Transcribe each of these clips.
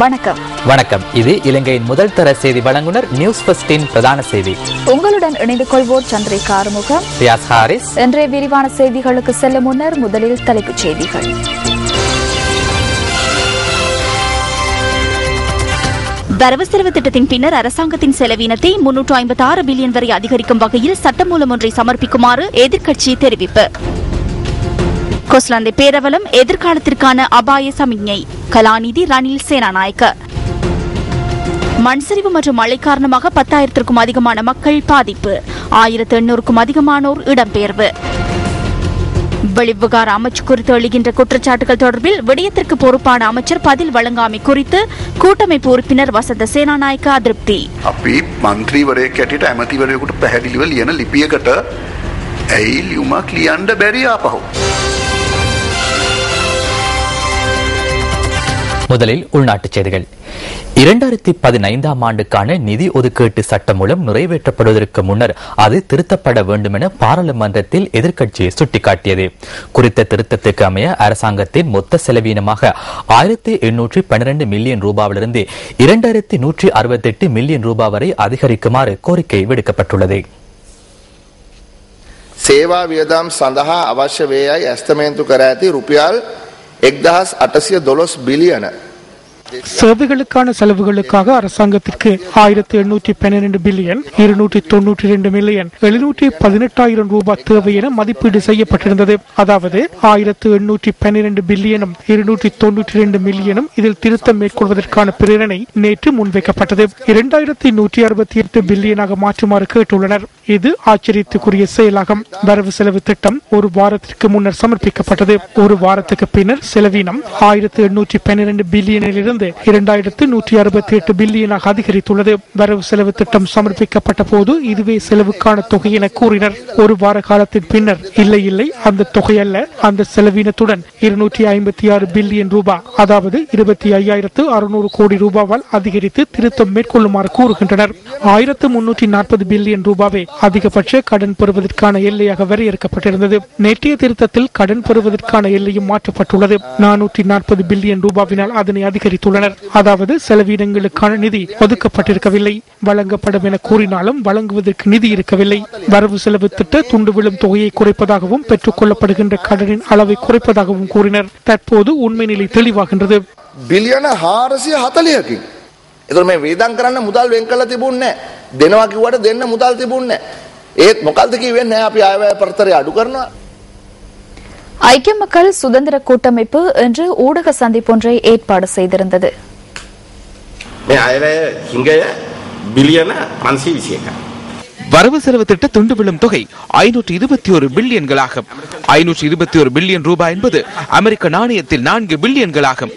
வணக்கம். வணக்கம். இது இலங்கையின் முதல் தர செய்தி வழங்குனர் நியூஸ் ஃபர்ஸ்டின் பிரதான செய்தி. உங்களுடன் இணைந்து கொள்வோர் சந்திரிகா ஆறுமுகம், ரியாஸ் ஹாரிஸ். இன்றைய விரிவான செய்திகளுக்கு செல்லும் முன்னர் முதலில் தலைப்புச் செய்திகள். வரவு செலவு திட்டத்தின் பின்னர் அரசாங்கத்தின் செலவினத்தை 356 பில்லியன் வரை அதிகரிக்கும் வகையில் சட்டமூலம் ஒன்றை சமர்ப்பிக்குமாறு எதிர்க்கட்சி தெரிவிப்பு. கொஸ்லாந்தை பேரவலம் எதிர்காலத்திற்கான அபாய சமிக்ஞை, கலாநிதி ரணில் சேனாநாயக்க. மண்சரிவு மற்றும் மழை காரணமாக 10,000க்கும் அதிகமான மக்கள் பாதிப்பு, 1,800க்கும் அதிகமானோர் இடம்பெயர்வு. வெளிவிவகார அமைச்சு குறித்து எழுகின்ற குற்றச்சாட்டுகள் தொடர்பில் விடயத்திற்கு பொறுப்பான அமைச்சர் பதில் வழங்காமை குறித்து கூட்டமைப்பு உறுப்பினர் வசந்த சேனாநாயக்க அதிருப்தி. අපි මන්ත්‍රීවරයෙක් ඇටියට ඇමතිවරයෙකුට පැහැදිලිව ලියන ලිපියකට ඇයි ලියුමක් ලියන්න බැරි ආපහු. முதலில் உள்நாட்டுச் செய்திகள். 2015ஆம் ஆண்டுக்கான நிதி ஒதுக்கீட்டு சட்டம் மூலம் நிறைவேற்றப்படுவதற்கு முன்னர் அது திருத்தப்பட வேண்டும் என பாராளுமன்றத்தில் எதிர்க்கட்சி சுட்டிக்காட்டியது. குறித்த திருத்தத்துக்கு அமைய அரசாங்கத்தின் மொத்த செலவீனமாக 1,812 மில்லியன் ரூபாவிலிருந்து 2,168 மில்லியன் ரூபாய் வரை அதிகரிக்குமாறு கோரிக்கை விடுக்கப்பட்டுள்ளது. සේවා වියදම් සඳහා අවශ්‍ය වේයයි ඇස්තමේන්තු කර ඇති රුපියල් 1,812 பில்லியன். சேவைகளுக்கான செலவுகளுக்காக அரசாங்கத்திற்கு 1,812 பில்லியன் 292 மில்லியன் 718,000 ரூபாய் தேவை என மதிப்பீடு செய்யப்பட்டிருந்தது. அதாவது 1,812 பில்லியனும் 292 மில்லியனும் இதில் திருத்தம் மேற்கொள்வதற்கான பிரேரணை நேற்று முன்வைக்கப்பட்டது. 2,168 பில்லியனாக மாற்றுமாறு கேட்டுள்ளனர். இது ஆச்சரியத்துக்குரிய செயலாகும். வரவு செலவு திட்டம் ஒரு வாரத்திற்கு முன்னர் சமர்ப்பிக்கப்பட்டது. ஒரு வாரத்துக்கு பின்னர் செலவினம் 1,812 பில்லியனில் 2,168 பில்லியனாக அதிகரித்துள்ளது. வரவு செலவு திட்டம் சமர்ப்பிக்கப்பட்ட போது இதுவே செலவுக்கான தொகை என கூறினர். ஒரு வார காலத்தின் பின்னர் இல்லை அந்த தொகை அல்ல, அந்த செலவினத்துடன் 256 பில்லியன் ரூபாய், அதாவது 25,600 கோடி ரூபாவால் அதிகரித்து திருத்தம் மேற்கொள்ளுமாறு கூறுகின்றனர். 1,340 பில்லியன் ரூபாவே அதிகபட்ச கடன் பெறுவதற்கான எல்லையாக வரையறுக்கப்பட்டிருந்தது. நேற்றைய திருத்தத்தில் கடன் பெறுவதற்கான எல்லையும் மாற்றப்பட்டுள்ளது. 440 பில்லியன் ரூபாவினால் அதனை அதிகரித்துள்ளனர். அதாவது செலவினங்களுக்கான நிதி ஒதுக்கப்பட்டிருக்கவில்லை. வழங்கப்படும் என கூறினாலும் வழங்குவதற்கு நிதி இருக்கவில்லை. வரவு செலவு திட்ட துண்டு விழும் தொகையை குறைப்பதாகவும் பெற்றுக் கொள்ளப்படுகின்ற கடனின் அளவை குறைப்பதாகவும் கூறினர். தற்போது உண்மை நிலை தெளிவாகின்றது. பில்லியன் 440කින්. ඒතර මේ වේදම් කරන්න මුදල් වෙන් කළා තිබුණේ නැහැ. දෙනවා කිව්වට දෙන්න මුදල් තිබුණේ නැහැ. ඒත් මොකල්ද කිව්වේ නැහැ අපි ආයවැය පරතරය අඩු කරනවා. ஐக்கிய மக்கள் சுதந்திர கூட்டமைப்பு இன்று ஊடக சந்திப்பொன்றை ஏற்பாடு செய்திருந்தது. வரவு செலவு திட்ட துண்டு விழும் தொகை 521 பில்லியன்களாகும். 521 பில்லியன் ரூபாய் என்பது அமெரிக்க நாணயத்தில் 4 பில்லியன்களாகும்.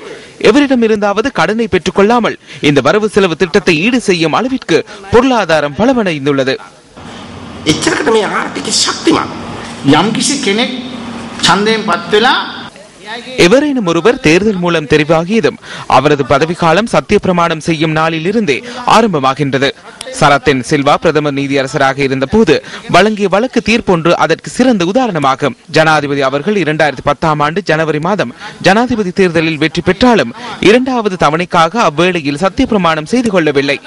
எவரிடம் இருந்தாவது கடனை பெற்றுக் கொள்ளாமல் இந்த வரவு செலவு திட்டத்தை ஈடு செய்யும் அளவிற்கு பொருளாதாரம் பலமடைந்துள்ளது. எவரேனும் ஒருவர் தேர்தல் மூலம் தெரிவாகியதும் அவரது பதவிக்காலம் சத்திய பிரமாணம் செய்யும் நாளில் இருந்தே ஆரம்பமாகின்றது. சரத்தின் சில்வா பிரதமர் நீதியரசராக இருந்த போது வழங்கிய வழக்கு தீர்ப்பொன்று அதற்கு சிறந்த உதாரணமாகும். ஜனாதிபதி அவர்கள் 2010ஆம் ஆண்டு ஜனவரி மாதம் ஜனாதிபதி தேர்தலில் வெற்றி பெற்றாலும் இரண்டாவது தவணைக்காக அவ்வேளையில் சத்திய பிரமாணம் செய்து கொள்ளவில்லை.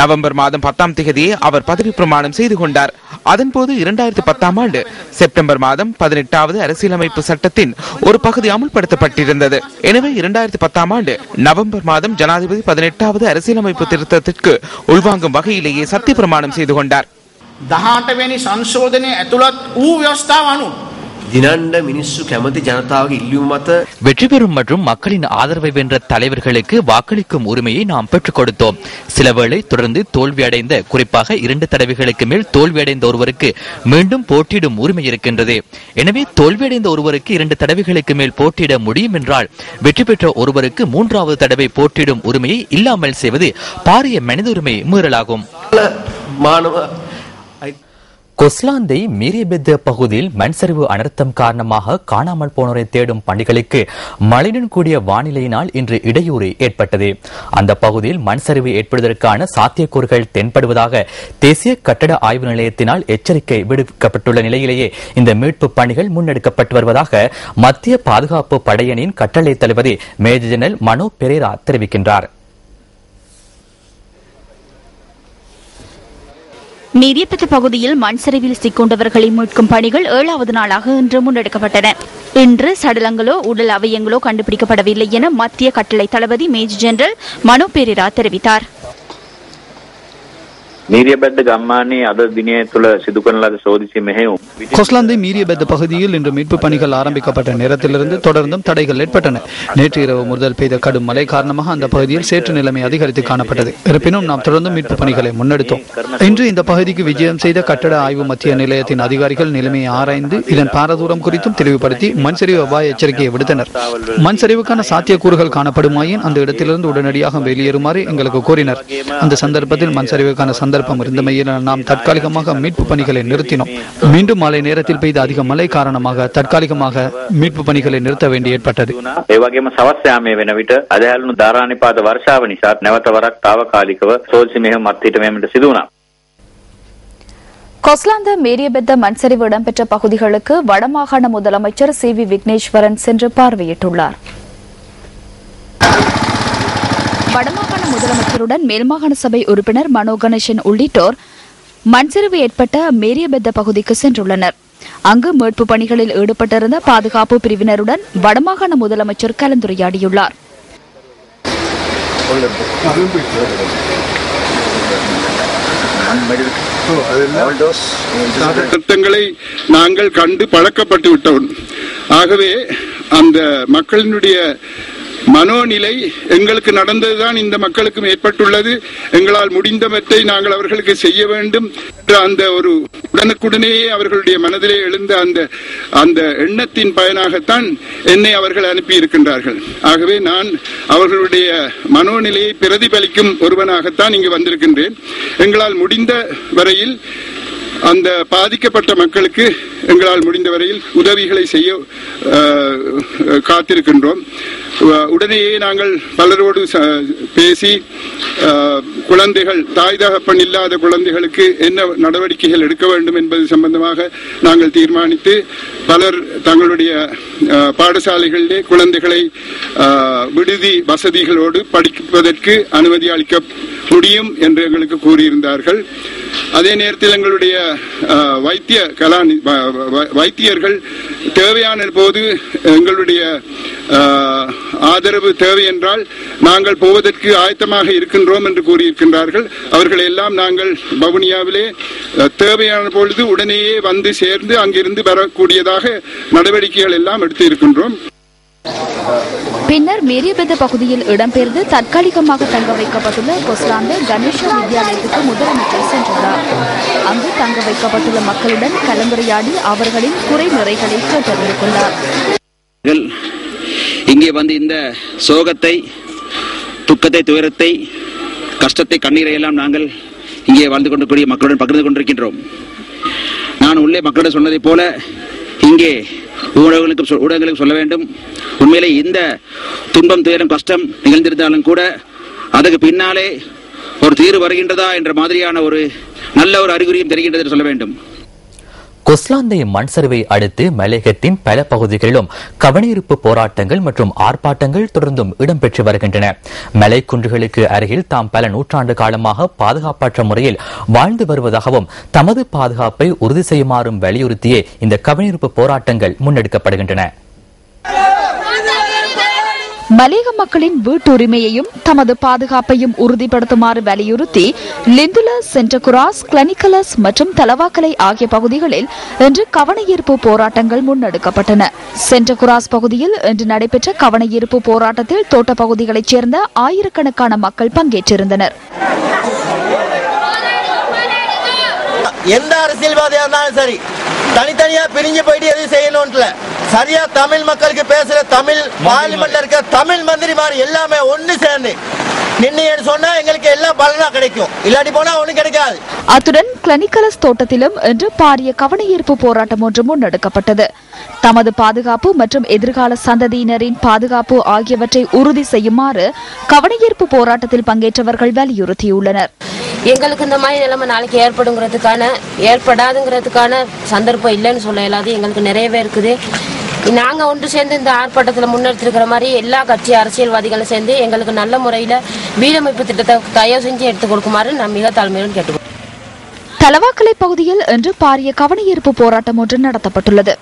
நவம்பர் மாதம் 10ஆம் தேதியே அவர் பதவி பிரமாணம் செய்து கொண்டார். அதன்போது 2010ஆம் ஆண்டு செப்டம்பர் மாதம் 18வது அரசியலமைப்பு சட்டத்தின் ஒரு பகுதி அமுல்படுத்தப்பட்டிருந்தது. எனவே 2010ஆம் ஆண்டு நவம்பர் மாதம் ஜனாதிபதி 18வது அரசியலமைப்பு திருத்தத்திற்கு உள்வாங்கும் வகையிலேயே சத்திய பிரமாணம் செய்து கொண்டார். 18 වෙනි සංශෝධනයේ ඇතුළත් වූ ව්‍යවස්ථාව අනුව දිනන්න මිනිස්සු කැමති ජනතාවගේ ඉල්ලුම මත வெற்றி பெறும் மற்றும் மக்களின் ஆதரவை வென்ற தலைவர்களுக்கு வாக்களிக்கும் உரிமையை நாம் பெற்றுக் கொடுத்தோம். சிலவேளை தொடர்ந்து தோல்வியடைந்த, குறிப்பாக 2 தடவைகளுக்கு மேல் தோல்வியடைந்த ஒருவருக்கு மீண்டும் போட்டியிடும் உரிமை இருக்கின்றது. எனவே தோல்வியடைந்த ஒருவருக்கு 2 தடவைகளுக்கு மேல் போட்டியிட முடியும் என்றால் வெற்றி பெற்ற ஒருவருக்கு 3வது தடவை போட்டியிடும் உரிமையை இல்லாமல் செய்வது பாரிய மனித உரிமை மீறலாகும். கொஸ்லாந்தை மீரியபெத்த பகுதியில் மண்சரிவு அனர்த்தம் காரணமாக காணாமல் போனோரை தேடும் பணிகளுக்கு மழையுடன் கூடிய வானிலையினால் இன்று இடையூறு ஏற்பட்டது. அந்த பகுதியில் மண்சரிவு ஏற்படுவதற்கான சாத்தியக்கூறுகள் தென்படுவதாக தேசிய கட்டட ஆய்வு நிலையத்தினால் எச்சரிக்கை விடுக்கப்பட்டுள்ள நிலையிலேயே இந்த மீட்பு பணிகள் முன்னெடுக்கப்பட்டு வருவதாக மத்திய பாதுகாப்பு படையணியின் கட்டளை தளபதி மேஜர் ஜெனரல் மனோ பெரேரா தெரிவிக்கின்றார். மீரியபெத்த பகுதியில் மண் சரிவில் சிக்கொண்டவர்களை மீட்கும் பணிகள் 7வது நாளாக இன்று முன்னெடுக்கப்பட்டன. இன்று சடலங்களோ உடல் அவயங்களோ கண்டுபிடிக்கப்படவில்லை என மத்திய கட்டளை தளபதி மேஜர் ஜெனரல் மனோ பெரேரா தெரிவித்தார். கொஸ்லாந்தை மீரியபெத்த பகுதியில் இன்று மீட்பு பணிகள் ஆரம்பிக்கப்பட்ட நேரத்திலிருந்து தொடர்ந்தும் தடைகள் ஏற்பட்டன. நேற்று இரவு முதல் பெய்த கடும் மழை காரணமாக அந்த பகுதியில் சேற்று நிலைமை அதிகரித்து காணப்பட்டது. இருப்பினும் நாம் தொடர்ந்து மீட்பு பணிகளை முன்னெடுத்தோம். இன்று இந்த பகுதிக்கு விஜயம் செய்த கட்டட ஆய்வு மத்திய நிலையத்தின் அதிகாரிகள் நிலைமையை ஆராய்ந்து இதன் பாரதூரம் குறித்தும் தெளிவுபடுத்தி மண் சரிவு அபாய எச்சரிக்கையை விடுத்தனர். மண் சரிவுக்கான சாத்தியக்கூறுகள் காணப்படுமாயின் அந்த இடத்திலிருந்து உடனடியாக வெளியேறுமாறு எங்களுக்கு கூறினர். அந்த சந்தர்ப்பத்தில் மண் சரிவுக்கான சந்தர்ப்பம் இருந்தமையில் நாம் தற்காலிகமாக மீட்பு பணிகளை நிறுத்தினோம். மீண்டும் மாலை நேரத்தில் பெய்த அதிக மழை காரணமாக தற்காலிகமாக மீட்பு பணிகளை நிறுத்த வேண்டி ஏற்பட்டது. கொஸ்லாந்த மேரியபெத்த மண்சரிவு இடம்பெற்ற பகுதிகளுக்கு வடமாகாண முதலமைச்சர் சி வி விக்னேஸ்வரன் சென்று பார்வையிட்டுள்ளார். வடமாகாண முதலமைச்சருடன் மேல்மாகாண சபை உறுப்பினர் மனோ கணேசன் உள்ளிட்டோர் மண்சரிவு ஏற்பட்ட மேரியபெத்த பகுதிக்கு சென்றுள்ளனர். அங்கு மீட்பு பணிகளில் ஈடுபட்டிருந்த பாதுகாப்பு பிரிவினருடன் வடமாகாண முதலமைச்சர் கலந்துரையாடியுள்ளார். சட்டங்களை நாங்கள் கண்டு பழக்கப்பட்டு விட்டோம். ஆகவே அந்த மக்களினுடைய மனோநிலை எங்களுக்கு நடந்ததுதான் இந்த மக்களுக்கும் ஏற்பட்டுள்ளது. எங்களால் முடிந்தவற்றை நாங்கள் அவர்களுக்கு செய்ய வேண்டும் என்ற அந்த ஒரு உடனுக்குடனேயே அவர்களுடைய மனதிலே எழுந்த அந்த எண்ணத்தின் பயனாகத்தான் என்னை அவர்கள் அனுப்பி இருக்கின்றார்கள். ஆகவே நான் அவர்களுடைய மனோநிலையை பிரதிபலிக்கும் ஒருவனாகத்தான் இங்கு வந்திருக்கின்றேன். எங்களால் முடிந்த வரையில் அந்த பாதிக்கப்பட்ட மக்களுக்கு எங்களால் முடிந்த வரையில் உதவிகளை செய்ய காத்திருக்கின்றோம். உடனேயே நாங்கள் பலரோடு பேசி குழந்தைகள் தாய் தகப்பன் இல்லாத குழந்தைகளுக்கு என்ன நடவடிக்கைகள் எடுக்க வேண்டும் என்பது சம்பந்தமாக நாங்கள் தீர்மானித்து பலர் தங்களுடைய பாடசாலைகளிலே குழந்தைகளை விடுதி வசதிகளோடு படிப்பதற்கு அனுமதி அளிக்க முடியும் என்று எங்களுக்கு கூறியிருந்தார்கள். அதே நேரத்தில் எங்களுடைய வைத்தியர்கள் தேவையான போது எங்களுடைய ஆதரவு தேவை என்றால் நாங்கள் போவதற்கு ஆயத்தமாக இருக்கின்றோம் என்று கூறியிருக்கின்றார்கள். அவர்கள் எல்லாம் நாங்கள் வவுனியாவிலே தேவையான பொழுது உடனேயே வந்து சேர்ந்து அங்கிருந்து வரக்கூடியதாக நடவடிக்கைகள் எல்லாம் எடுத்து இருக்கின்றோம். பின்னர் மேரியபெத்த பகுதியில் இடம்பெயர்ந்து தற்காலிகமாக தங்க வைக்கப்பட்டுள்ள கொஸ்லாந்த கணேச வித்யாலயத்துக்கு முதலமைச்சர் சென்றுள்ளார். அங்கு தங்க வைக்கப்பட்டுள்ள மக்களுடன் கலந்துரையாடி அவர்களின் குறை நிறைகளை கேட்டறிந்து கொண்டார். இங்கே வந்து இந்த சோகத்தை, துக்கத்தை, துயரத்தை, கஷ்டத்தை, கண்ணீரை எல்லாம் நாங்கள் இங்கே வாழ்ந்து கொண்டிருக்கூடிய மக்களுடன் பகிர்ந்து கொண்டிருக்கின்றோம். நான் உள்ளே மக்களிடம் சொன்னதை போல இங்கே ஊடகங்களுக்கு சொல்ல வேண்டும். உண்மையிலே இந்த துன்பம், துயரம், கஷ்டம் நிகழ்ந்திருந்தாலும் கூட அதுக்கு பின்னாலே ஒரு தீர்வு வருகின்றதா என்ற மாதிரியான ஒரு நல்ல ஒரு அறிகுறியும் தெரிகின்றது என்று சொல்ல வேண்டும். கொஸ்லாந்தை மண் சரிவை அடுத்து மலையகத்தின் பல பகுதிகளிலும் கவனஈர்ப்பு போராட்டங்கள் மற்றும் ஆர்ப்பாட்டங்கள் தொடர்ந்தும் இடம்பெற்று வருகின்றன. மலைக்குன்றுகளுக்கு அருகில் தாம் பல நூற்றாண்டு காலமாக பாதுகாப்பற்ற முறையில் வாழ்ந்து வருவதாகவும் தமது பாதுகாப்பை உறுதி செய்யுமாறும் வலியுறுத்தியே இந்த கவனஈர்ப்பு போராட்டங்கள் முன்னெடுக்கப்படுகின்றன. மலையக மக்களின் வீட்டுரிமையையும் தமது பாதுகாப்பையும் உறுதிப்படுத்துமாறு வலியுறுத்தி லிந்துல, சென்டகுராஸ், கிளனிக்கலஸ் மற்றும் தலவாக்கலை ஆகிய பகுதிகளில் இன்று கவனஈர்ப்பு போராட்டங்கள் முன்னெடுக்கப்பட்டன. சென்டகுராஸ் பகுதியில் இன்று நடைபெற்ற கவனஈர்ப்பு போராட்டத்தில் தோட்ட பகுதிகளைச் சேர்ந்த ஆயிரக்கணக்கான மக்கள் பங்கேற்றிருந்தனர். எந்த அரசியல்வாதியா இருந்தாலும் சரி, தனித்தனியா பிரிஞ்சு போயிட்டு எதுவும் செய்யணும்ல, சரியா தமிழ் மக்களுக்கு பேசுற தமிழ் பார்லிமெண்ட்ல இருக்க தமிழ் மந்திரிமார் எல்லாமே ஒன்னு சேர்ந்து நின்னு சொன்னா எங்களுக்கு எல்லாம் பலனா கிடைக்கும், இல்லாட்டி போனா ஒண்ணும் கிடைக்காது. அத்துடன் கிளனிக்கலஸ் தோட்டத்திலும் இன்று பாரிய கவனஈர்ப்பு போராட்டம் ஒன்று முன்னெடுக்கப்பட்டது. தமது பாதுகாப்பு மற்றும் எதிர்கால சந்ததியினரின் பாதுகாப்பு ஆகியவற்றை உறுதி செய்யுமாறு கவனஈர்ப்பு போராட்டத்தில் பங்கேற்றவர்கள் வலியுறுத்தியுள்ளனர். எங்களுக்கு இந்த மாதிரி நிலைமை நாளைக்கு ஏற்படாதுங்கிறதுக்கான சந்தர்ப்பம் இல்லைன்னு சொல்ல இயலாது. எங்களுக்கு நிறையவே இருக்குது. நாங்கள் ஒன்று சேர்ந்து இந்த ஆர்ப்பாட்டத்தில் முன்னெடுத்திருக்கிற மாதிரி எல்லா கட்சி அரசியல்வாதிகளும் சேர்ந்து எங்களுக்கு நல்ல முறையில் வீடமைப்பு திட்டத்தை தயவு செஞ்சு எடுத்துக் கொடுக்குமாறு நான் மிக தாழ்மையுடன் கேட்டுக்கொள்கிறேன். தலவாக்கலை பகுதியில் இன்று பாரிய கவனஈர்ப்பு போராட்டம் ஒன்று நடத்தப்பட்டுள்ளது.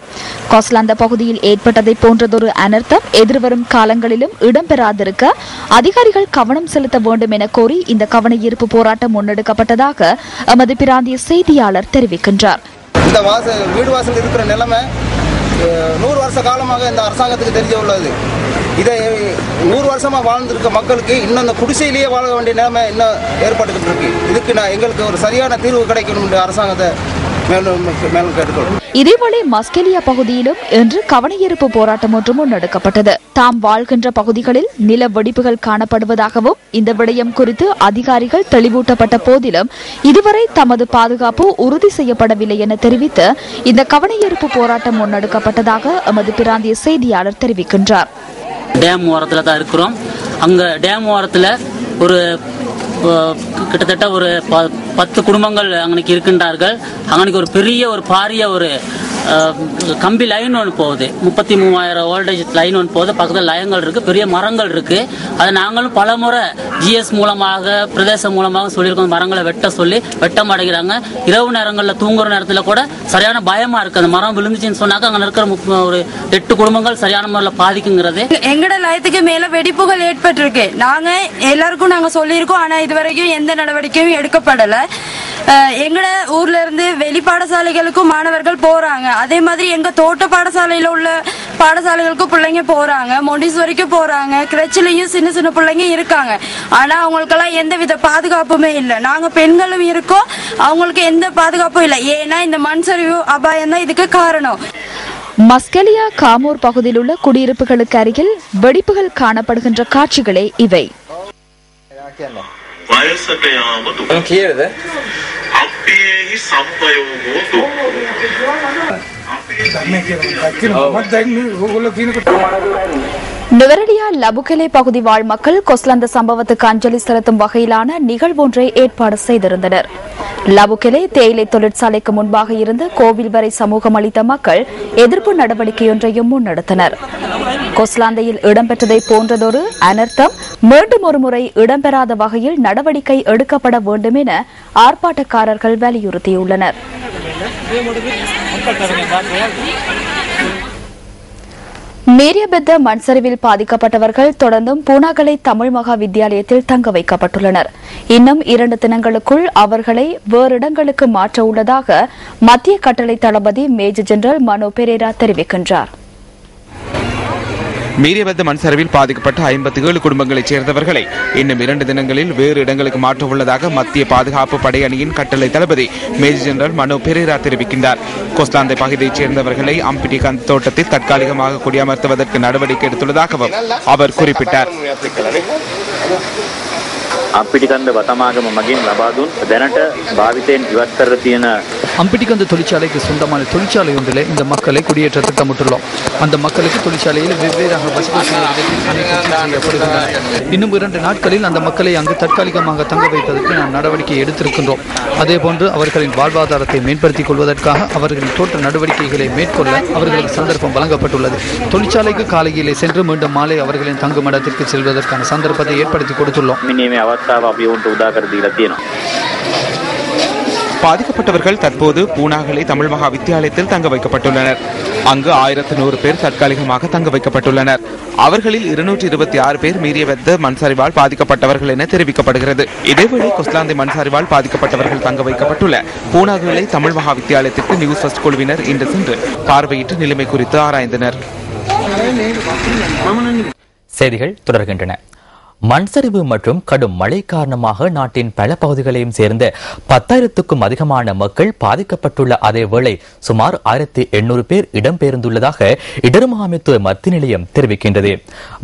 கொஸ்லாந்த பகுதியில் ஏற்பட்டதை போன்றதொரு அனர்த்தம் எதிர்வரும் காலங்களிலும் இடம்பெறாதிருக்க அதிகாரிகள் கவனம் செலுத்த வேண்டும் என கோரி இந்த கவனஈர்ப்பு போராட்டம் முன்னெடுக்கப்பட்டதாக எமது பிராந்திய செய்தியாளர் தெரிவிக்கின்றார். இந்த வீடு வாசல் இருக்கிற நிலைமை 100 வருஷ காலமாக இந்த அரசாங்கத்துக்கு தெரிய உள்ளது. இதை 100 வருஷமா வாழ்ந்திருக்க மக்களுக்கு இன்னும் அந்த குடிசையிலேயே வாழ வேண்டிய நிலைமை இன்னும் ஏற்பட்டுக்கிட்டு இருக்கு. இதுக்கு எங்களுக்கு ஒரு சரியான தீர்வு கிடைக்கணும் என்று அரசாங்கத்தை மேலும் கேட்டுக்கொள்ளும். இதேவேளை மஸ்கெலியா பகுதியிலும் இன்று கவனஈர்ப்பு போராட்டம் ஒன்று முன்னெடுக்கப்பட்டது. தாம் வாழ்கின்ற பகுதிகளில் நில வெடிப்புகள் காணப்படுவதாகவும் இந்த விடயம் குறித்து அதிகாரிகள் தெளிவூட்டப்பட்ட போதிலும் இதுவரை தமது பாதுகாப்பு உறுதி செய்யப்படவில்லை என தெரிவித்து இந்த கவனஈர்ப்பு போராட்டம் முன்னெடுக்கப்பட்டதாக எமது பிராந்திய செய்தியாளர் தெரிவிக்கின்றார். டேம் ஓரத்தில் தான் இருக்கிறோம். அங்கே டேம் ஓரத்தில் ஒரு கிட்டத்தட்ட ஒரு 10 குடும்பங்கள் அங்கனைக்கு இருக்கின்றார்கள். அங்கனைக்கு ஒரு பெரிய ஒரு பாரிய ஒரு கம்பி லைன் ஒன்று போகுது. 33,000 வோல்டேஜ் லைன் ஒன்று போகுது. பக்கத்தில் லயங்கள் இருக்கு, பெரிய மரங்கள் இருக்கு. அதை நாங்களும் பல முறை ஜிஎஸ் மூலமாக பிரதேசம் மூலமாக சொல்லியிருக்கோம். மரங்களை வெட்ட சொல்லி வெட்ட மாட்டேங்கிறாங்க. இரவு நேரங்களில் தூங்குற நேரத்தில் கூட சரியான பயமா இருக்கு. அந்த மரம் விழுந்துச்சுன்னு சொன்னாக்க அங்கே இருக்கிற ஒரு 8 குடும்பங்கள் சரியான முறையில் பாதிக்குங்கிறது. எங்கட லயத்துக்கு மேல வெடிப்புகள் ஏற்பட்டிருக்கு. நாங்க எல்லாருக்கும் நாங்க சொல்லியிருக்கோம். ஆனா இதுவரைக்கும் எந்த நடவடிக்கையும் எடுக்கப்படல. எங்கட ஊர்ல இருந்து வெளி பாடசாலைகளுக்கும் மாணவர்கள் போறாங்க. அதே மாதிரி எங்க தோட்ட பாடசாலையில உள்ள பாடசாலைகளுக்கும் பிள்ளைங்க போறாங்க. மொண்டிஸ்வரிக்கும் போறாங்க. கிரச்சிலையும் சின்ன சின்ன பிள்ளைங்க இருக்காங்க. ஆனா அவங்களுக்கெல்லாம் எந்த வித பாதுகாப்புமே இல்லை. நாங்க பெண்களும் இருக்கோம், அவங்களுக்கு எந்த பாதுகாப்பும் இல்லை. ஏன்னா இந்த மண் சரிவு அபாயம் தான் இதுக்கு காரணம். மஸ்கெலியா காமூர் பகுதியில் உள்ள குடியிருப்புகளுக்கு அருகில் வெடிப்புகள் காணப்படுகின்ற காட்சிகளே இவை. நுவரெலியா லபுகெலே பகுதி வாழ் மக்கள் கொஸ்லந்த சம்பவத்துக்கு அஞ்சலி செலுத்தும் வகையிலான நிகழ்வொன்றை ஏற்பாடு செய்திருந்தனர். லபுகெலே தேயிலை தொழிற்சாலைக்கு முன்பாக இருந்து கோவில் வரை சமூகம் அளித்த மக்கள் எதிர்ப்பு நடவடிக்கையொன்றையும் முன்னெடுத்தனர். கொஸ்லாந்தையில் இடம்பெற்றதை போன்றதொரு அனர்த்தம் மீண்டும் ஒருமுறை இடம்பெறாத வகையில் நடவடிக்கை எடுக்கப்பட வேண்டும் என ஆர்ப்பாட்டக்காரர்கள் வலியுறுத்தியுள்ளனர். மேரியபெத்த மண் சரிவில் பாதிக்கப்பட்டவர்கள் தொடர்ந்தும் பூனாகலை தமிழ் மகா வித்தியாலயத்தில் தங்க வைக்கப்பட்டுள்ளனர். இன்னும் 2 தினங்களுக்குள் அவர்களை வேறு இடங்களுக்கு மாற்ற உள்ளதாக மத்திய கட்டளை தளபதி மேஜர் ஜெனரல் மனோ பெரேரா தெரிவிக்கின்றார். மீரியபெத்த மண் சரிவில் பாதிக்கப்பட்ட 57 குடும்பங்களைச் சேர்ந்தவர்களை இன்னும் 2 தினங்களில் வேறு இடங்களுக்கு மாற்ற உள்ளதாக மத்திய பாதுகாப்பு படையணியின் கட்டளை தளபதி மேஜர் ஜெனரல் மனோ பெரேரா தெரிவிக்கின்றார். கொஸ்லாந்தை பகுதியைச் சேர்ந்தவர்களை அம்பிட்டி கந்த் தோட்டத்தில் தற்காலிகமாக குடியமர்த்துவதற்கு நடவடிக்கை எடுத்துள்ளதாகவும் அவர் குறிப்பிட்டார். අම්පිටිකන්ද වතමාගම මගින් ලබා දුන් දැනට භාවිතයෙන් ඉවත් කර තියෙන அம்பிட்டிகந்த தொழிற்சாலைக்கு சொந்தமான தொழிற்சாலை ஒன்றில் இந்த மக்களை குடியேற்ற திட்டமிட்டுள்ளோம். அந்த மக்களுக்கு தொழிற்சாலையில் வெவ்வேறாக வசதி செய்யப்படுகின்றன. இன்னும் 2 நாட்களில் அந்த மக்களை அங்கு தற்காலிகமாக தங்க வைப்பதற்கு நாம் நடவடிக்கை எடுத்திருக்கின்றோம். அதேபோன்று அவர்களின் வாழ்வாதாரத்தை மேம்படுத்திக் கொள்வதற்காக அவர்களின் தோட்ட நடவடிக்கைகளை மேற்கொள்ள அவர்களுக்கு சந்தர்ப்பம் வழங்கப்பட்டுள்ளது. தொழிற்சாலைக்கு காலையிலே சென்று மீண்டும் மாலை அவர்களின் தங்குமிடத்திற்கு செல்வதற்கான சந்தர்ப்பத்தை ஏற்படுத்தி கொடுத்துள்ளோம். பாதிக்கப்பட்டவர்கள் தற்போது பூனாகலை தமிழ் மகா வித்தியாலயத்தில் தங்க வைக்கப்பட்டுள்ளனர். அங்கு 1100 பேர் தற்காலிகமாக தங்க வைக்கப்பட்டுள்ளனர். அவர்களில் 226 பேர் மீரியபெத்த மண்சரிவால் பாதிக்கப்பட்டவர்கள் என தெரிவிக்கப்படுகிறது. இதேவேளை கொஸ்லாந்தை மண்சரிவால் பாதிக்கப்பட்டவர்கள் தங்க வைக்கப்பட்டுள்ள பூனாகலை தமிழ் மகா வித்தியாலயத்திற்கு நியூஸ் ஃபர்ஸ்ட் குழுவினர் இன்று சென்று பார்வையிட்டு நிலைமை குறித்து ஆராய்ந்தனர். செய்திகள் தொடர்கின்றன. மண்சரிவு மற்றும் கடும் மழை காரணமாக நாட்டின் பல பகுதிகளையும் சேர்ந்த 10,000க்கும் அதிகமான மக்கள் பாதிக்கப்பட்டுள்ள அதேவேளை சுமார் 1,800 பேர் இடம்பெயர்ந்துள்ளதாக இடர்முகாமைத்துவ மத்திய நிலையம் தெரிவிக்கின்றது.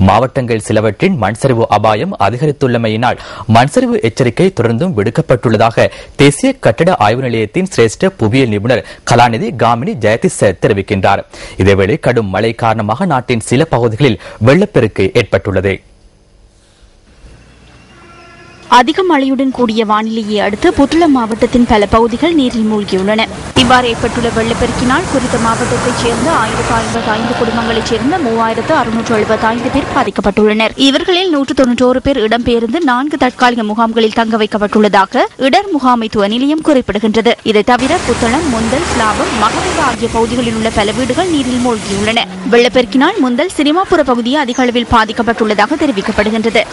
மாவட்டங்கள் சிலவற்றின் மண்சரிவு அபாயம் அதிகரித்துள்ளமையினால் மண்சரிவு எச்சரிக்கை தொடர்ந்தும் விடுக்கப்பட்டுள்ளதாக தேசிய கட்டட ஆய்வு நிலையத்தின் சிரேஷ்ட புவியியல் நிபுணர் கலாநிதி காமினி ஜெயதிச தெரிவிக்கின்றார். இதேவேளை கடும் மழை காரணமாக நாட்டின் சில பகுதிகளில் வெள்ளப்பெருக்கு ஏற்பட்டுள்ளது. அதிக மழையுடன் கூடிய வானிலையை அடுத்து புத்தளம் மாவட்டத்தின் பல பகுதிகள் நீரில் மூழ்கியுள்ளன. இவ்வாறு ஏற்பட்டுள்ள வெள்ளப்பெருக்கினால் குறித்த மாவட்டத்தைச் சேர்ந்த 1055 குடும்பங்களைச் சேர்ந்த 3675 பேர் பாதிக்கப்பட்டுள்ளனர். இவர்களில் 191 பேர் இடம்பெயர்ந்து 4 தற்காலிக முகாம்களில் தங்க வைக்கப்பட்டுள்ளதாக இடர் முகாமைத்துவ நிலையம் குறிப்பிடுகின்றது. இதை தவிர புத்தளம், முந்தல், ஸ்லாபம், மகவீர ஆகிய பகுதிகளில் உள்ள பல வீடுகள் நீரில் மூழ்கியுள்ளன. வெள்ளப்பெருக்கினால் முந்தல், சினிமாபுர பகுதியை அதிக அளவில் பாதிக்கப்பட்டுள்ளதாக தெரிவிக்கப்படுகின்றது.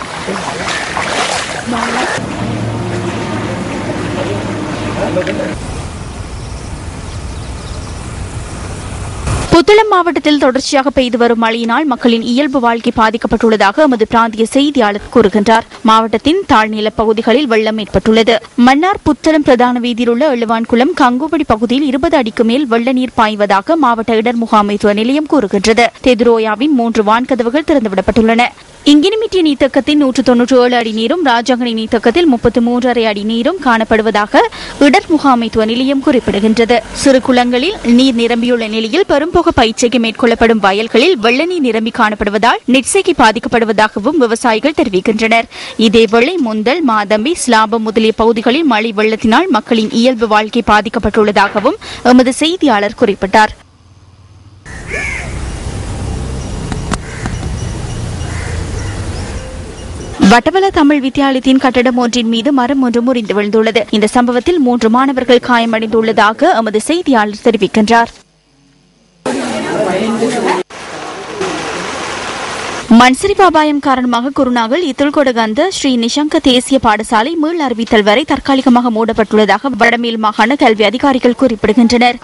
புத்தளம் மாவட்டத்தில் தொடர்ச்சியாக பெய்து வரும் மழையினால் மக்களின் இயல்பு வாழ்க்கை பாதிக்கப்பட்டுள்ளதாக எமது பிராந்திய செய்தியாளர் கூறுகின்றார். மாவட்டத்தின் தாழ்நில பகுதிகளில் வெள்ளம் ஏற்பட்டுள்ளது. மன்னார் புத்தளம் பிரதான வீதியில் உள்ள எள்ளுவான்குளம், கங்குவடி பகுதியில் 20 அடிக்கு மேல் வெள்ள நீர் பாய்வதாக மாவட்ட இடர் முகாமைத்துவ நிலையம் கூறுகின்றது. தெதுரோயாவின் 3 வான்கதவுகள் திறந்துவிடப்பட்டுள்ளன. இங்கினிமிட்டிய நீர்த்தக்கத்தின் 197 அடி நீரும், ராஜாங்கனி நீர்த்தக்கத்தில் 33.5 அடி நீரும் காணப்படுவதாக இடர் முகாமைத்துவ நிலையம் குறிப்பிடுகின்றது. சிறு குளங்களில் நீர் நிரம்பியுள்ள நிலையில் பெரும்போக பயிற்சிக்கு மேற்கொள்ளப்படும் வயல்களில் வெள்ள நீர் நிரம்பி காணப்படுவதால் நெற்செய்கை பாதிக்கப்படுவதாகவும் விவசாயிகள் தெரிவிக்கின்றனர். இதேவேளை முந்தல், மாதம்பி, ஸ்லாபம் முதலிய பகுதிகளில் மழை வெள்ளத்தினால் மக்களின் இயல்பு வாழ்க்கை பாதிக்கப்பட்டுள்ளதாகவும் எமது செய்தியாளர் குறிப்பிட்டார். வட்டவல தமிழ் வித்தியாலயத்தின் கட்டடம் ஒன்றின் மீது மரம் ஒன்று முறிந்து விழுந்துள்ளது. இந்த சம்பவத்தில் 3 மாணவர்கள் காயமடைந்துள்ளதாக எமது செய்தியாளர் தெரிவிக்கின்றார். மண்சரிவு அபாயம் காரணமாக குருநாகல் இத்துல்கொடகந்த ஸ்ரீ நிஷங்க தேசிய பாடசாலை மீள் அறிவித்தல் வரை தற்காலிகமாக மூடப்பட்டுள்ளதாக வடமேல் மாகாண கல்வி அதிகாரிகள் குறிப்பிடுகின்றனர்.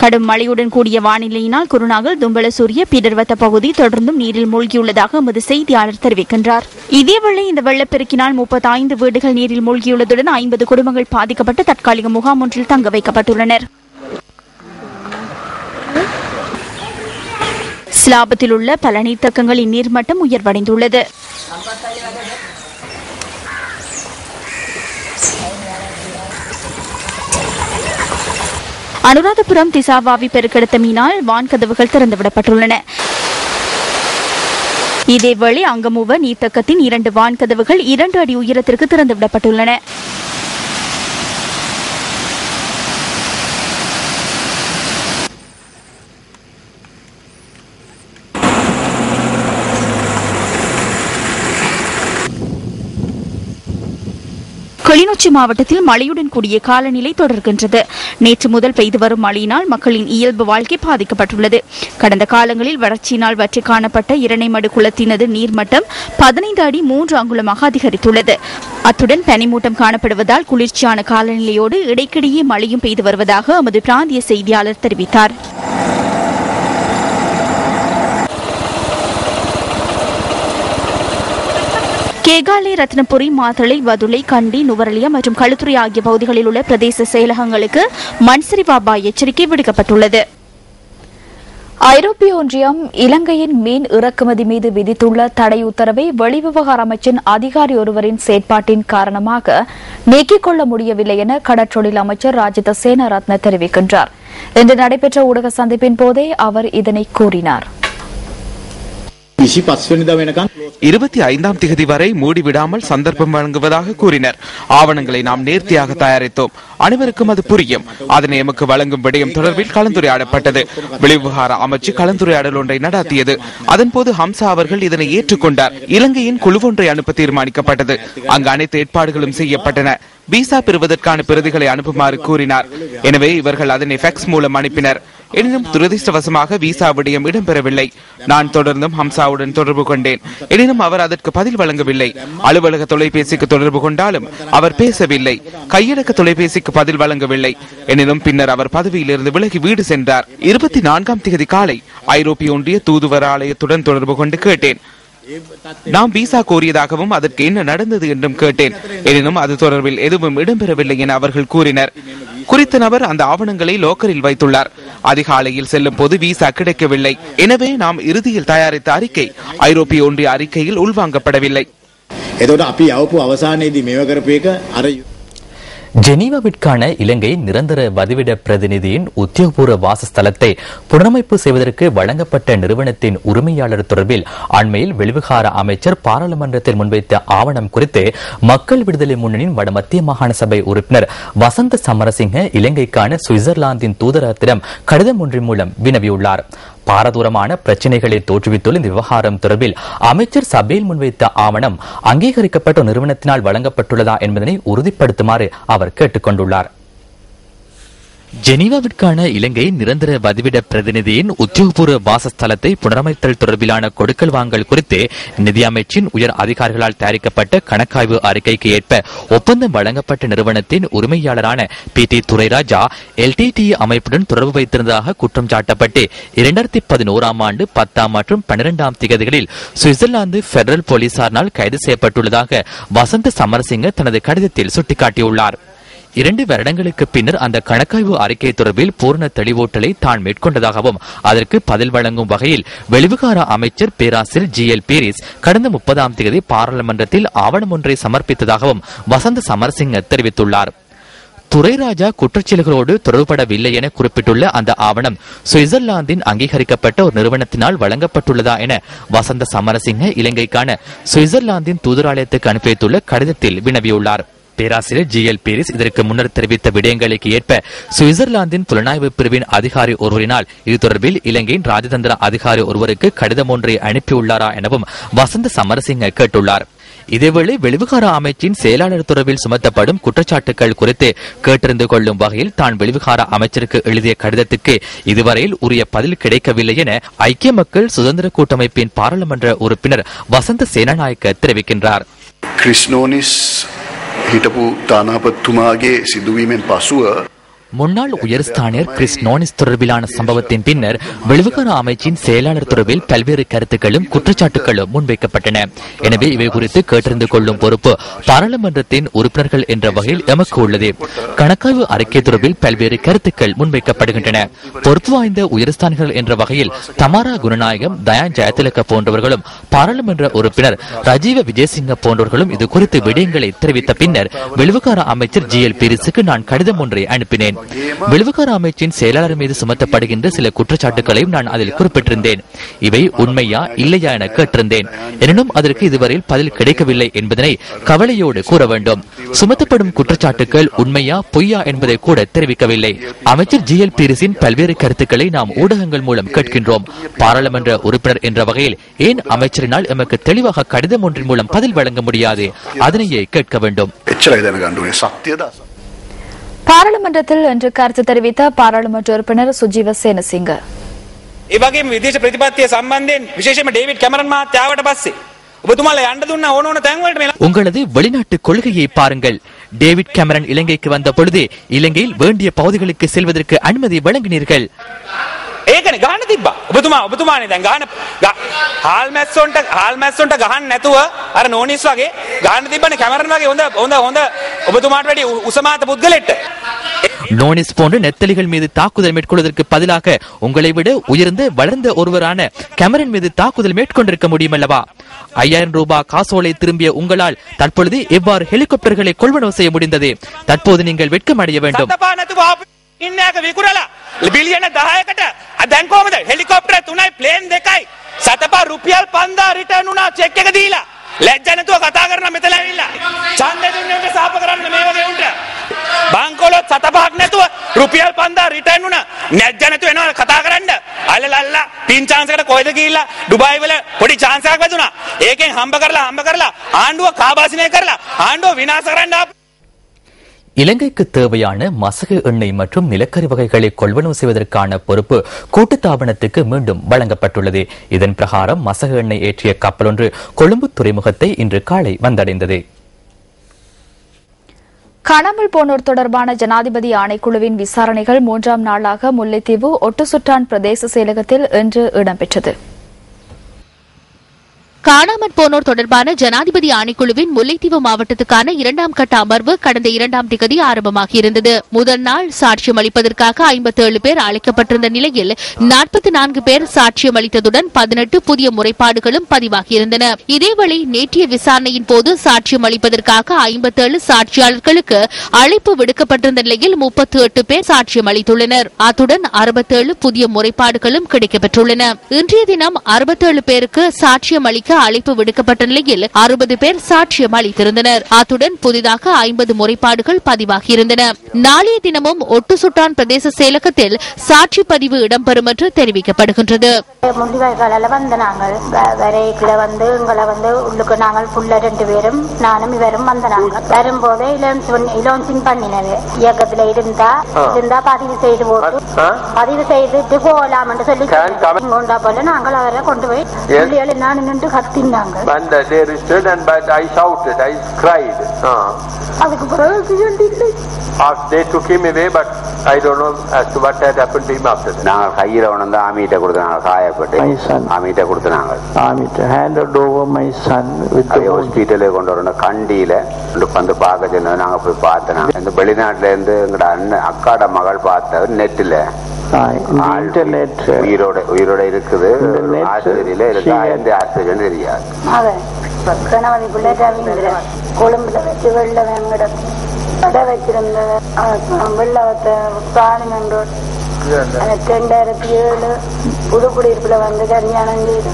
கடும் மழையுடன் கூடிய வானிலையினால் குருநாகல், தும்பலசூரிய, பிடர்வத்த பகுதி தொடர்ந்தும் நீரில் மூழ்கியுள்ளதாக எமது செய்தியாளர் தெரிவிக்கின்றார். இதேவேளை இந்த வெள்ளப்பெருக்கினால் 35 வீடுகள் நீரில் மூழ்கியுள்ளதுடன் 50 குடும்பங்கள் பாதிக்கப்பட்டு தற்காலிக முகாம் ஒன்றில் தங்க வைக்கப்பட்டுள்ளனர். ஸ்லாபத்தில் உள்ள பல நீர்த்தக்கங்களின் நீர்மட்டம் உயர்வடைந்துள்ளது. அனுராதபுரம் திசாவாவி பெருக்கெடுத்தமையினால் வான்கதவுகள் திறந்துவிடப்பட்டுள்ளன. இதேவேளை அங்கமுவ நீர்த்தக்கத்தின் 2 வான்கதவுகள் 2 அடி உயரத்திற்கு திறந்துவிடப்பட்டுள்ளன. கிளிநொச்சி மாவட்டத்தில் மழையுடன் கூடிய காலநிலை தொடர்கின்றது. நேற்று முதல் பெய்து வரும் மழையினால் மக்களின் இயல்பு வாழ்க்கை பாதிக்கப்பட்டுள்ளது. கடந்த காலங்களில் வறட்சியினால் வற்றி காணப்பட்ட இரணைமடு குளத்தினது நீர்மட்டம் 15 அடி 3 அங்குலமாக அதிகரித்துள்ளது. அத்துடன் பனிமூட்டம் காணப்படுவதால் குளிர்ச்சியான காலநிலையோடு இடைக்கிடையே மழையும் பெய்து வருவதாக எமது பிராந்திய செய்தியாளர் தெரிவித்தார். கேகாலை, ரத்னபுரி, மாத்தளை, வதுளை, கண்டி, நுவரலியா மற்றும் களுத்துறை ஆகிய பகுதிகளில் உள்ள பிரதேச செயலகங்களுக்கு மண்சரிவு அபாய எச்சரிக்கை விடுக்கப்பட்டுள்ளது. ஐரோப்பிய ஒன்றியம் இலங்கையின் மீன் இறக்குமதி மீது விதித்துள்ள தடை உத்தரவை வெளிவிவகார அமைச்சின் அதிகாரி ஒருவரின் செயற்பாட்டின் காரணமாக நீக்கிக் கொள்ள முடியவில்லை என கடற்றொழில் அமைச்சர் ராஜித சேனாரத்ன தெரிவிக்கின்றார். இன்று நடைபெற்ற ஊடக சந்திப்பின் போதே அவர் இதனை கூறினார். 25ஆம் திகதி வரை மூடிவிடாமல் சந்தர்ப்பம் வழங்குவதாக கூறினர். ஆவணங்களை நாம் நேர்த்தியாக தயாரித்தோம். அனைவருக்கும் அது புரியும். அதனை எமக்கு வழங்கும் விடயம் தொடர்பில் கலந்துரையாடப்பட்டது. வெளிவிவகார அமைச்சு கலந்துரையாடல் ஒன்றை நடத்தியது. அதன்போது ஹம்சா அவர்கள் இதனை ஏற்றுக்கொண்டார். இலங்கையின் குழு ஒன்றை அனுப்ப தீர்மானிக்கப்பட்டது. அங்கு அனைத்து ஏற்பாடுகளும் செய்யப்பட்டன. விசா பெறுவதற்கான பிரதிகளை அனுப்புமாறு கூறினார். எனவே இவர்கள் அதனை ஃபேக்ஸ் மூலம் அனுப்பினர். எனினும் துரதிருஷ்டவசமாக விசா விடயம் இடம்பெறவில்லை. நான் தொடர்ந்தும் ஹம்சாவுடன் தொடர்பு கொண்டேன். எனினும் அவர் அதற்கு பதில் வழங்கவில்லை. அலுவலக தொலைபேசிக்கு தொடர்பு கொண்டாலும் அவர் பேசவில்லை. கையடக்க தொலைபேசிக்கு பதில் வழங்கவில்லை. எனினும் பின்னர் அவர் பதவியிலிருந்து விலகி வீடு சென்றார். 24ஆம் திகதி காலை ஐரோப்பிய ஒன்றிய தூதுவர் ஆலயத்துடன் தொடர்பு கொண்டு கேட்டேன். நாம் விசா கோரியதாகவும் அதற்கு என்ன நடந்தது என்றும் கேட்டேன். எனினும் அது தொடர்பில் எதுவும் இடம்பெறவில்லை என அவர்கள் கூறினர். குறித்த நபர் அந்த ஆவணங்களை லோக்கரில் வைத்துள்ளார். அதிகாலையில் செல்லும் போது விசா கிடைக்கவில்லை. எனவே நாம் இறுதியில் தயாரித்த அறிக்கை ஐரோப்பிய ஒன்றிய அறிக்கையில் உள்வாங்கப்படவில்லை. ஜெனீவாவிற்கான இலங்கை நிரந்தர வதிவிட பிரதிநிதியின் உத்தியோகபூர்வ வாசஸ்தலத்தை புனரமைப்பு செய்வதற்கு வழங்கப்பட்ட நிறுவனத்தின் உரிமையாளர் தொடர்பில் அண்மையில் வெளிவிகார அமைச்சர் பாராளுமன்றத்தில் முன்வைத்த ஆவணம் குறித்து மக்கள் விடுதலை முன்னணியின் வடமத்திய மாகாண சபை உறுப்பினர் வசந்த சமரசிங்க இலங்கைக்கான சுவிட்சர்லாந்தின் தூதரகத்திடம் கடிதம் ஒன்றின் மூலம் வினவியுள்ளார். பாரதூரமான பிரச்சினைகளை தோற்றுவித்துள்ள இந்த விவகாரம் தொடர்பில் அமைச்சர் சபையில் முன்வைத்த ஆவணம் அங்கீகரிக்கப்பட்ட நிறுவனத்தினால் வழங்கப்பட்டுள்ளதா என்பதனை உறுதிப்படுத்துமாறு அவர் கேட்டுக் கொண்டுள்ளார். ஜெனீவாவிற்கான இலங்கை நிரந்தர வதிவிட பிரதிநிதியின் உத்தியோகபூர்வ வாசஸ்தலத்தை புனரமைத்தல் தொடர்பிலான கொடுக்கல் வாங்கல் குறித்து நிதி அமைச்சின் உயர் அதிகாரிகளால் தயாரிக்கப்பட்ட கணக்காய்வு அறிக்கைக்கு ஏற்ப ஒப்பந்தம் வழங்கப்பட்ட நிறுவனத்தின் உரிமையாளரான PT துரைராஜா LTTE அமைப்புடன் தொடர்பு வைத்திருந்ததாக குற்றம் சாட்டப்பட்டு 2011 ஆண்டு 10 மற்றும் 12 திகதிகளில் சுவிட்சர்லாந்து பெடரல் போலீசாரினால் கைது செய்யப்பட்டுள்ளதாக வசந்த சமரசிங்க தனது கடிதத்தில் சுட்டிக்காட்டியுள்ளார். 2 வருடங்களுக்கு பின்னர் அந்த கணக்காய்வு அறிக்கை தொடர்பில் பூர்ண தெளிவூட்டலை தான் மேற்கொண்டதாகவும் அதற்கு பதில் வழங்கும் வகையில் வெளிவிகார அமைச்சர் பேராசிரியர் GL பீரிஸ் கடந்த 30 தேதி பாராளுமன்றத்தில் ஆவணம் ஒன்றை சமர்ப்பித்ததாகவும் வசந்த சமரசிங்க தெரிவித்துள்ளார். துரைராஜா குற்றச்செயல்களோடு தொடர்புபடவில்லை என குறிப்பிட்டுள்ள அந்த ஆவணம் சுவிட்சர்லாந்தின் அங்கீகரிக்கப்பட்ட ஒரு நிறுவனத்தினால் வழங்கப்பட்டுள்ளதா என வசந்த சமரசிங்க இலங்கைக்கான சுவிட்சர்லாந்தின் தூதராலயத்துக்கு அனுப்பி வைத்துள்ள கடிதத்தில் வினவியுள்ளார். பேராசிரியர் GL பீரிஸ் இதற்கு முன்னர் தெரிவித்த விடயங்களுக்கு ஏற்ப சுவிட்சர்லாந்தின் புலனாய்வு பிரிவின் அதிகாரி ஒருவரினால் இது தொடர்பில் இலங்கையின் ராஜதந்திர அதிகாரி ஒருவருக்கு கடிதம் ஒன்றை அனுப்பியுள்ளாரா எனவும் வசந்த சமரசிங்க கேட்டுள்ளார். இதேவேளை வெளிவிகார அமைச்சின் செயலாளர் தொடர்பில் சுமத்தப்படும் குற்றச்சாட்டுகள் குறித்து கேட்டறிந்து கொள்ளும் வகையில் தான் வெளிவிகார அமைச்சருக்கு எழுதிய கடிதத்துக்கு இதுவரையில் உரிய பதில் கிடைக்கவில்லை என ஐக்கிய மக்கள் சுதந்திர கூட்டமைப்பின் பாராளுமன்ற உறுப்பினர் வசந்த சேனநாயக்க தெரிவிக்கின்றார். හිටපු තානාපතිතුමාගේ සිදුවීමෙන් පසුව முன்னாள் உயர்ஸ்தானியர் கிறிஸ் நோனிஸ் தொடர்பிலான சம்பவத்தின் பின்னர் வெளிவிகார அமைச்சின் செயலாளர் தொடர்பில் பல்வேறு கருத்துக்களும் குற்றச்சாட்டுகளும் முன்வைக்கப்பட்டன. எனவே இவை குறித்து கேட்டறிந்து கொள்ளும் பொறுப்பு பாராளுமன்றத்தின் உறுப்பினர்கள் என்ற வகையில் எமக்கு உள்ளது. கணக்காய்வு அறிக்கை தொடர்பில் பல்வேறு கருத்துக்கள் முன்வைக்கப்படுகின்றன. பொறுப்பு வாய்ந்த உயர்ஸ்தானிகள் என்ற வகையில் தமாரா குணநாயகம், தயான் ஜெயதிலக போன்றவர்களும் பாராளுமன்ற உறுப்பினர் ராஜீவ விஜயசிங்க போன்றவர்களும் இது குறித்து விடயங்களை தெரிவித்த பின்னர் வெளிவிகார அமைச்சர் GL பீரிஸுக்கு நான் கடிதம் ஒன்றை அனுப்பினேன். வெளிவிகார அமைச்சின் செயலாளர் மீது சுமத்தப்படுகின்ற சில குற்றச்சாட்டுகளையும் நான் அதில் குறிப்பிட்டிருந்தேன். இவை உண்மையா இல்லையா என கேட்டிருந்தேன். எனினும் அதற்கு இதுவரையில் பதில் கிடைக்கவில்லை என்பதனை கவலையோடு கூற வேண்டும். சுமத்தப்படும் குற்றச்சாட்டுகள் உண்மையா பொய்யா என்பதை கூட தெரிவிக்கவில்லை. அமைச்சர் GL பீரிஸின் பல்வேறு கருத்துக்களை நாம் ஊடகங்கள் மூலம் கேட்கின்றோம். பாராளுமன்ற உறுப்பினர் என்ற வகையில் ஏன் அமைச்சரினால் எமக்கு தெளிவாக கடிதம் ஒன்றின் மூலம் பதில் வழங்க முடியாது? அதனையே கேட்க வேண்டும். பாராளுமன்றத்தில் இன்று கருத்து தெரிவித்த பாராளுமன்ற உறுப்பினர் சுஜீவ சேனசிங்க එවගේම විදේශ ප්‍රතිපත්තිය සම්බන්ධයෙන් විශේෂයෙන්ම ඩේවිඩ් කැමරන් මහත්තයා ආවට පස්සේ ඔබතුමාලා යන්න දුන්නා ඕන තැන් වලට මේ உங்களது வெளிநாட்டு கொள்கையை பாருங்கள். டேவிட் கேமரன் இலங்கைக்கு வந்த பொழுது இலங்கையில் வேண்டிய பகுதிகளுக்கு செல்வதற்கு அனுமதி வழங்கினீர்கள். ඒකනේ ගහන්න තිබ්බා. ඔබතුමානේ දැන් ගහන හාල් මැස්සොන්ට ගහන්න නැතුව අර නෝනිස් වගේ ගහන්න තිබ්බනේ කැමරන් වගේ හොඳ ඔබතුමාට වැඩි උසමාත පුද්ගලෙට. நோனிஸ் போன்ற நெத்தலிகள் மீது தாக்குதல் மேற்கொள்வதற்கு பதிலாக உங்களை விட உயர்ந்த வளர்ந்த ஒருவரான கேமரன் மீது தாக்குதல் மேற்கொண்டிருக்க முடியும் அல்லவா? 5000 ரூபாய் காசோலை திரும்பிய உங்களால் தற்பொழுது எவ்வாறு ஹெலிகாப்டர்களை கொள்வனவு செய்ய முடிந்தது? தற்போது நீங்கள் வெட்கம் அடைய வேண்டும். ඉන්නයක විකුරලා බිලියන 10කට දැන් කොහමද හෙලිකොප්ටර් 3යි ප්ලේන් 2යි සතපා රුපියල් 5000 රිටර්න් වුණා චෙක් එක දීලා ලැජ්ජ නැතුව කතා කරන මෙතන ඇවිල්ලා ඡන්දේ දුන්නේ උන්ට සාප කරන්න මේ වගේ උන්ට බංකොලොත් සතපහක් නැතුව රුපියල් 5000 රිටර්න් වුණා ලැජ්ජ නැතුව එනවා කතා කරන්න අල්ලලා පින් chance එකට කොහෙද ගිහිල්ලා ඩුබායි වල පොඩි chance එකක් වැදුනා ඒකෙන් හම්බ කරලා ආණ්ඩුව කාබාසිනේ කරලා ආණ්ඩුව විනාශ කරන්න இலங்கைக்கு தேவையான மசகு எண்ணெய் மற்றும் நிலக்கரி வகைகளை கொள்வனவு செய்வதற்கான பொறுப்பு கூட்டுத்தாபனத்துக்கு மீண்டும் வழங்கப்பட்டுள்ளது. இதன் பிரகாரம் மசகு எண்ணெய் ஏற்றிய கப்பல் ஒன்று கொழும்பு துறைமுகத்தை இன்று காலை வந்தடைந்தது. காணாமல் போனோர் தொடர்பான ஜனாதிபதி ஆணைக்குழுவின் விசாரணைகள் 3ஆம் நாளாக முல்லைத்தீவு ஒட்டுசுட்டான் பிரதேச செயலகத்தில் இன்று இடம்பெற்றது. காணாமற் போனோர் தொடர்பான ஜனாதிபதி ஆணைக்குழுவின் முல்லைத்தீவு மாவட்டத்துக்கான 2ஆம் கட்ட அமர்வு கடந்த 2ஆம் தேதி ஆரம்பமாகியிருந்தது. முதல் நாள் சாட்சியம் அளிப்பதற்காக 57 பேர் அழைக்கப்பட்டிருந்த நிலையில் 44 பேர் சாட்சியம் அளித்ததுடன் 18 புதிய முறைப்பாடுகளும் பதிவாகியிருந்தன. இதேவேளை நேற்றைய விசாரணையின் போது சாட்சியம் அளிப்பதற்காக 57 சாட்சியாளர்களுக்கு அழைப்பு விடுக்கப்பட்டிருந்த நிலையில் 38 பேர் சாட்சியம் அளித்துள்ளனர். அத்துடன் 67 புதிய முறைப்பாடுகளும் கிடைக்கப்பெற்றுள்ளன. இன்றைய தினம் 67 பேருக்கு சாட்சியம் அளிக்க அழைப்பு விடுக்கப்பட்ட நிலையில் 60 பேர் சாட்சியம் அளித்திருந்தனர். அத்துடன் புதிதாக 50 முறைப்பாடுகள் பதிவாகியிருந்தன. நாளைய தினமும் ஒட்டு சுட்டான் பிரதேச செயலகத்தில் சாட்சி பதிவு இடம்பெறும் என்று தெரிவிக்கப்படுகின்றது. முள்ளிவாய்க்கால வந்து நாங்கள் வரைக்குள்ள வந்து எங்களை வந்து உள்ளுக்கு நாங்கள் புள்ள 2 பேரும் நானும் இவரும் வந்து நாங்கள் வரும்போதே இலோன்சிங் பண்ணினது இயக்கத்துல இருந்தா பதிவு செய்து போட்டு பதிவு செய்துட்டு போகலாம் என்று சொல்லி கொண்டா போல நாங்கள் அவரை கொண்டு போய் புள்ளிகள் நான் நின்று கத்தினாங்க. They restored and but I shouted, I cried. அதுக்கு பிறகு They took him away, but I don't know as to what had happened to him after that. நாங்கள் கையில உணர்ந்து ஆமிட்ட கொடுத்தாங்க, காயப்பட்டு ஆமிட்ட கொடுத்தாங்க. handed over my son with the ஹாஸ்பிட்டலே கொண்டு வரணும். கண்டியில வந்து பார்க்க சொன்னது நாங்க போய் பார்த்தோம். இந்த வெளிநாட்டுல இருந்து எங்கட அண்ணன் அக்காட மகள் பார்த்தவர் நெட்டில உயிரோட இருக்குது. ஆஸ்பத்திரியில இருக்கா, எந்த ஆஸ்பத்திரி தெரியாது. கணவதி பிள்ளை கொழும்புல வச்சு வெள்ள வெங்கட கடை வச்சிருந்த வெள்ளவத்தை பிராணிமன்றோ 2007 புதுக்குடியிருப்புல வந்து கல்யாணம் செய்து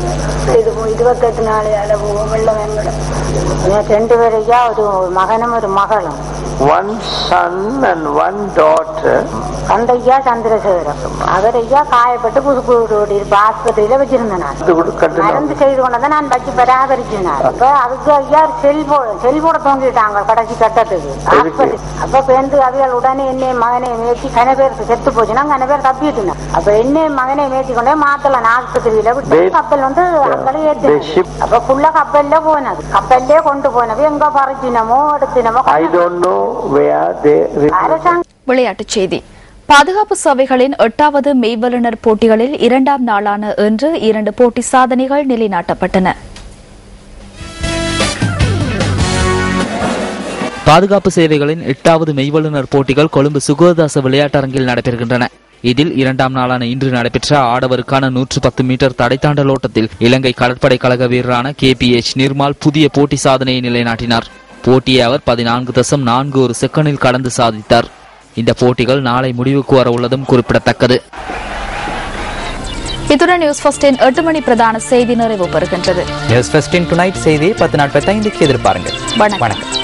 28 நாள் அளவு வெள்ள வெங்கடம் 2 பேரையா ஒரு மகனும் ஒரு மகளும். one son and one daughter. தந்தையா சந்திரசேகரம் அவரையா காயப்பட்டு புதுக்குடியிருப்பு ஆஸ்பத்திரியில வச்சிருந்தேன். மருந்து செய்து கொண்டதான் நான் வச்சு பராமரிச்சேன். அப்ப அதுக்கு ஐயா செல்போட தோங்கிட்டாங்க கடைசி கட்டத்துக்கு ஆஸ்பத்திரி. அப்ப பேருந்து அவியல் உடனே என்னை மகனை மேய்ச்சி கன பேர் செத்து போச்சுன்னா கன பேர் தப்பிட்டுனா. அப்ப என்னை மகனை மேய்ச்சி கொண்டே மாத்தல ஆஸ்பத்திரியில கப்பல் வந்து அங்கே ஏற்று. அப்ப புள்ள கப்பல்ல போனது, கப்பல்லே கொண்டு போனது. எங்க பறிச்சினமோ எடுத்தினமோ விளையாட்டுச் செய்தி. பாதுகாப்பு சபைகளின் 8வது மெய்வல்லுநர் போட்டிகளில் 2ஆம் நாளான இன்று 2 போட்டி சாதனைகள் நிலைநாட்டப்பட்டன. பாதுகாப்பு சேவைகளின் 8வது மெய்வல்லுநர் போட்டிகள் கொழும்பு சுகோதாச விளையாட்டரங்கில் நடைபெறுகின்றன. இதில் 2ஆம் நாளான இன்று நடைபெற்ற ஆடவருக்கான 110 மீட்டர் தடைத்தாண்டல் ஓட்டத்தில் இலங்கை கடற்படை கழக வீரரான KPH நிர்மால் புதிய போட்டி சாதனையை நிலைநாட்டினார். போட்டியை அவர் 14.41 செகண்டில் கடந்து சாதித்தார். இந்த போட்டிகள் நாளை முடிவுக்கு வர உள்ளதும் குறிப்பிடத்தக்கது. இத்துடன் நியூஸ் ஃபர்ஸ்டின் 8 மணி பிரதான செய்தி நிறைவு பெறுகின்றது. நியூஸ் ஃபர்ஸ்டின் டுநைட் செய்தி 10:45 எதிர்பாருங்கள். வணக்கம்.